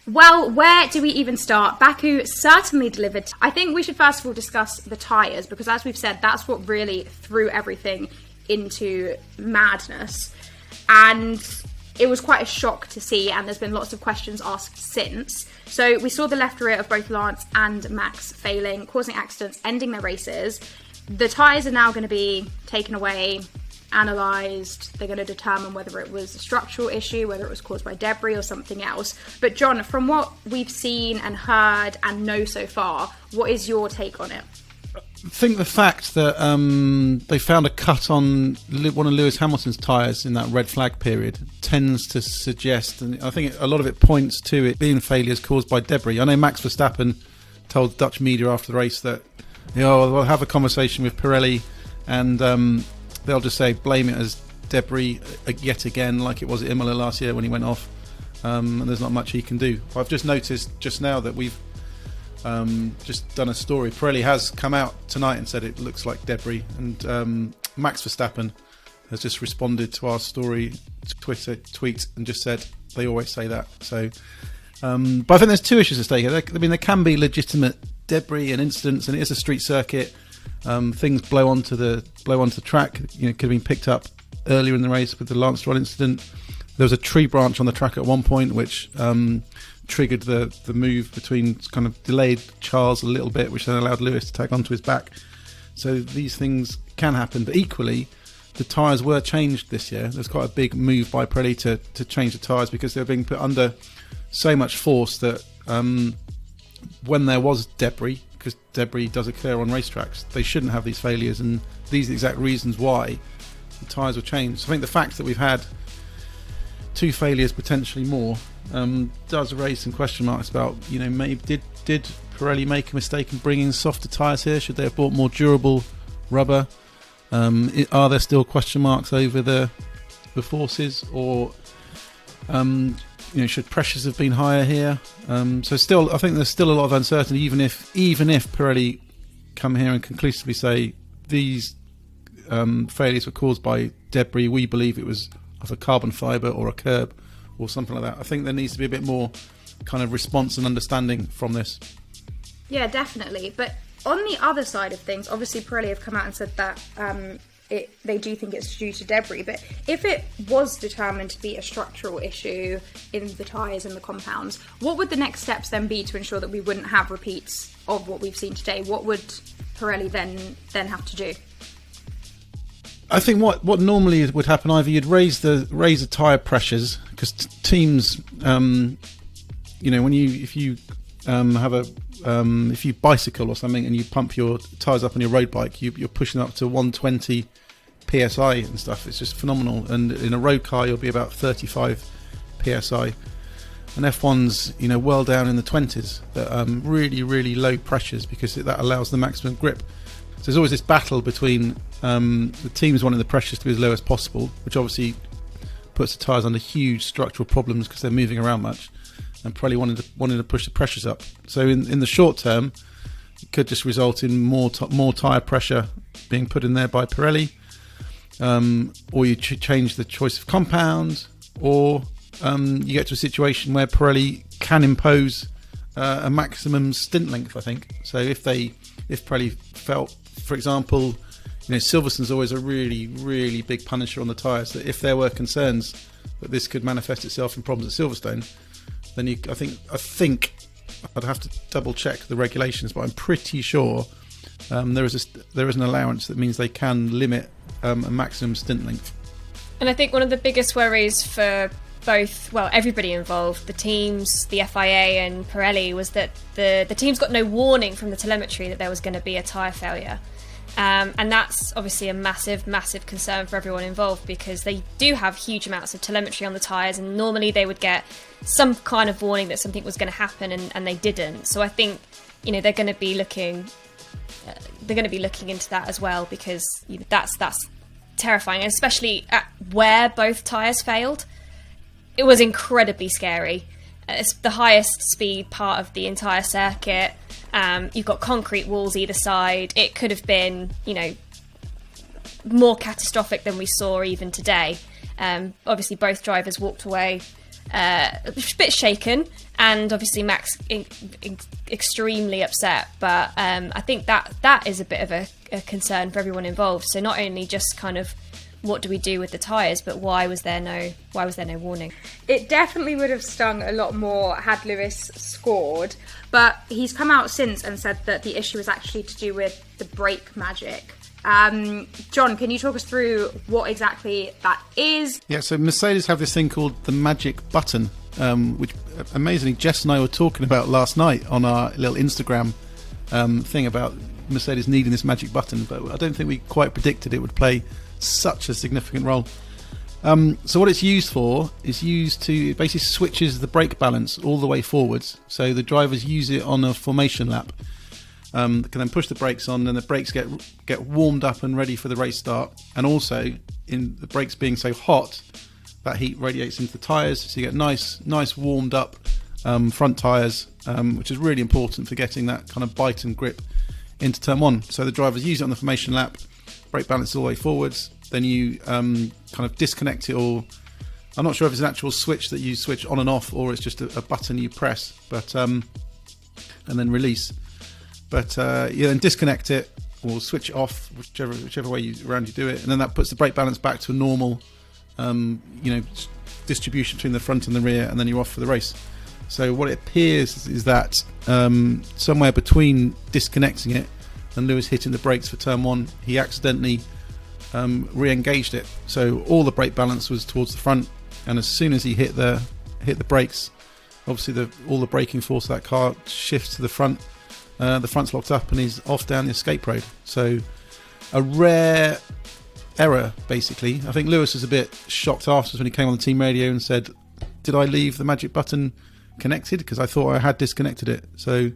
Well, where do we even start? Baku certainly delivered. I think we should first of all discuss the tyres, because as we've said, that's what really threw everything into madness. And it was quite a shock to see, and there's been lots of questions asked since. So we saw the left rear of both Lance and Max failing, causing accidents, ending their races. The tyres are now going to be taken away, analysed. They're going to determine whether it was a structural issue, whether it was caused by debris or something else. But John, from what we've seen and heard and know so far, what is your take on it? I think the fact that they found a cut on one of Lewis Hamilton's tyres in that red flag period tends to suggest, and I think a lot of it points to it being failures caused by debris. I know Max Verstappen told Dutch media after the race that, we'll have a conversation with Pirelli and they'll just say blame it as debris yet again, like it was at Imola last year when he went off, and there's not much he can do. I've just noticed just now that we've just done a story. Pirelli has come out tonight and said it looks like debris, and Max Verstappen has just responded to our story Twitter tweet and just said they always say that. So but I think there's two issues at stake here. There can be legitimate debris and incidents, and it is a street circuit. Things blow onto the track. Could have been picked up earlier in the race with the Lance Stroll incident. There was a tree branch on the track at one point which triggered the move between, kind of delayed Charles a little bit, which then allowed Lewis to tag onto his back. So these things can happen, but equally the tyres were changed this year. There's quite a big move by Pirelli to change the tyres, because they were being put under so much force that when there was debris, because debris does occur on racetracks, they shouldn't have these failures, and these are the exact reasons why the tyres were changed. So I think the fact that we've had 2 failures, potentially more, does raise some question marks about, maybe did Pirelli make a mistake in bringing softer tyres here? Should they have bought more durable rubber? Are there still question marks over the forces, or should pressures have been higher here? So still, I think there's still a lot of uncertainty, even if Pirelli come here and conclusively say these failures were caused by debris, we believe it was of a carbon fibre or a curb or something like that. I think there needs to be a bit more kind of response and understanding from this. Yeah, definitely. But on the other side of things, obviously Pirelli have come out and said that they do think it's due to debris, but if it was determined to be a structural issue in the tyres and the compounds, what would the next steps then be to ensure that we wouldn't have repeats of what we've seen today? What would Pirelli then have to do? I think what normally would happen, either you'd raise the tyre pressures, because teams, when if you bicycle or something and you pump your tyres up on your road bike, you're pushing up to 120 psi and stuff. It's just phenomenal. And in a road car, you'll be about 35 psi. And F1's, well down in the 20s, but really, really low pressures, because that allows the maximum grip. So there's always this battle between the teams wanting the pressures to be as low as possible, which obviously puts the tyres under huge structural problems because they're moving around much, and probably wanting to push the pressures up. So in the short term, it could just result in more tyre pressure being put in there by Pirelli, or you change the choice of compound, or you get to a situation where Pirelli can impose a maximum stint length, I think. So if Pirelli felt, for example, Silverstone's always a really, really big punisher on the tyres, that if there were concerns that this could manifest itself in problems at Silverstone, then I think I'd have to double check the regulations, but I'm pretty sure there is an allowance that means they can limit a maximum stint length. And I think one of the biggest worries for everybody involved, the teams, the FIA and Pirelli, was that the teams got no warning from the telemetry that there was going to be a tyre failure. And that's obviously a massive, massive concern for everyone involved, because they do have huge amounts of telemetry on the tyres, and normally they would get some kind of warning that something was going to happen, and they didn't. So I think they're going to be looking into that as well, because that's terrifying, especially at where both tyres failed. It was incredibly scary. It's the highest speed part of the entire circuit. You've got concrete walls either side. It could have been, more catastrophic than we saw even today. Obviously, both drivers walked away a bit shaken, and obviously Max extremely upset. But I think that is a bit of a concern for everyone involved. So not only just kind of what do we do with the tyres, but why was there no warning? It definitely would have stung a lot more had Lewis scored, but he's come out since and said that the issue was actually to do with the brake magic. John, can you talk us through what exactly that is? Yeah, so Mercedes have this thing called the magic button, which amazingly Jess and I were talking about last night on our little Instagram thing about Mercedes needing this magic button, but I don't think we quite predicted it would play such a significant role. So what it's used for is it basically switches the brake balance all the way forwards, so the drivers use it on a formation lap. They can then push the brakes on, and the brakes get warmed up and ready for the race start. And also, in the brakes being so hot, that heat radiates into the tyres, so you get nice warmed up front tyres, which is really important for getting that kind of bite and grip into turn one. So the drivers use it on the formation lap, brake balance all the way forwards, then you kind of disconnect it, or I'm not sure if it's an actual switch that you switch on and off, or it's just a button you press, but and then release. But you then disconnect it or switch it off, whichever way around you do it, and then that puts the brake balance back to a normal distribution between the front and the rear, and then you're off for the race. So what it appears is that somewhere between disconnecting it and Lewis hitting the brakes for turn one, he accidentally re-engaged it. So all the brake balance was towards the front, and as soon as he hit the brakes, obviously all the braking force of that car shifts to the front. The front's locked up and he's off down the escape road. So a rare error, basically. I think Lewis was a bit shocked afterwards when he came on the team radio and said, "Did I leave the magic button connected? Because I thought I had disconnected it." So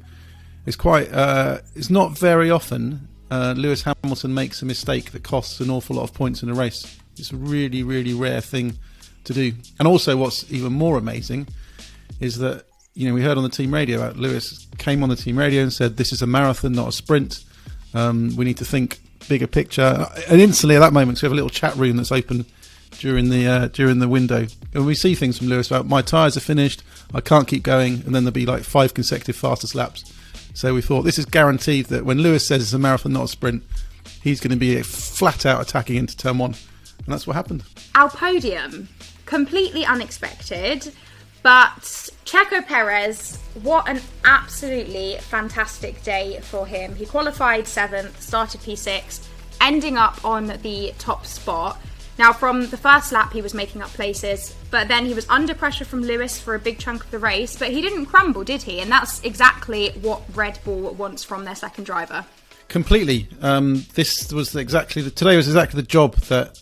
it's it's not very often Lewis Hamilton makes a mistake that costs an awful lot of points in a race. It's a really, really rare thing to do. And also what's even more amazing is that, we heard on the team radio about Lewis came on the team radio and said, "This is a marathon, not a sprint. We need to think bigger picture." And instantly at that moment, so we have a little chat room that's open during the window, and we see things from Lewis about, "My tyres are finished, I can't keep going," and then there'll be like 5 consecutive fastest laps. So we thought this is guaranteed that when Lewis says it's a marathon, not a sprint, he's going to be flat out attacking into turn one, and that's what happened. Our podium, completely unexpected. But Checo Perez, what an absolutely fantastic day for him. He qualified 7th, started P6, ending up on the top spot. Now, from the first lap, he was making up places, but then he was under pressure from Lewis for a big chunk of the race, but he didn't crumble, did he? And that's exactly what Red Bull wants from their second driver. Completely. Today was exactly the job that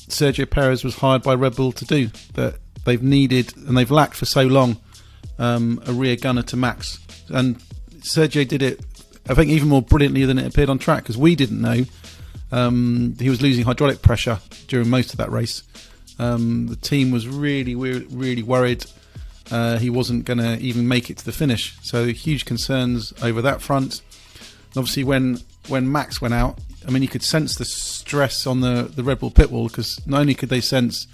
Sergio Perez was hired by Red Bull to do, that they've needed and they've lacked for so long, a rear gunner to Max. And Sergio did it, I think, even more brilliantly than it appeared on track, because we didn't know he was losing hydraulic pressure during most of that race. The team was really, really worried he wasn't going to even make it to the finish. So huge concerns over that front. And obviously when Max went out, I mean, you could sense the stress on the Red Bull pit wall, because not only could they sense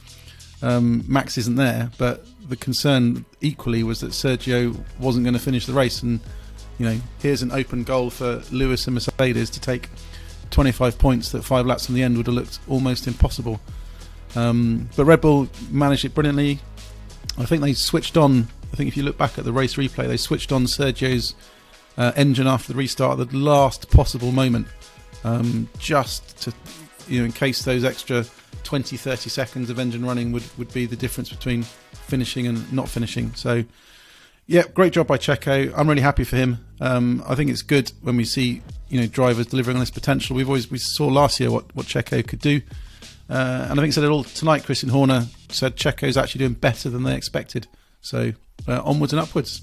Max isn't there, but the concern equally was that Sergio wasn't going to finish the race. And here's an open goal for Lewis and Mercedes to take 25 points that 5 laps from the end would have looked almost impossible. But Red Bull managed it brilliantly. I think they switched on, I think if you look back at the race replay, they switched on Sergio's engine after the restart at the last possible moment, just to, in case those extra 20-30 seconds of engine running would be the difference between finishing and not finishing. So yeah, great job by Checo. I'm really happy for him. I think it's good when we see drivers delivering on this potential. We saw last year what Checo could do, and I think he said it all tonight. Christian Horner said Checo's actually doing better than they expected. So onwards and upwards.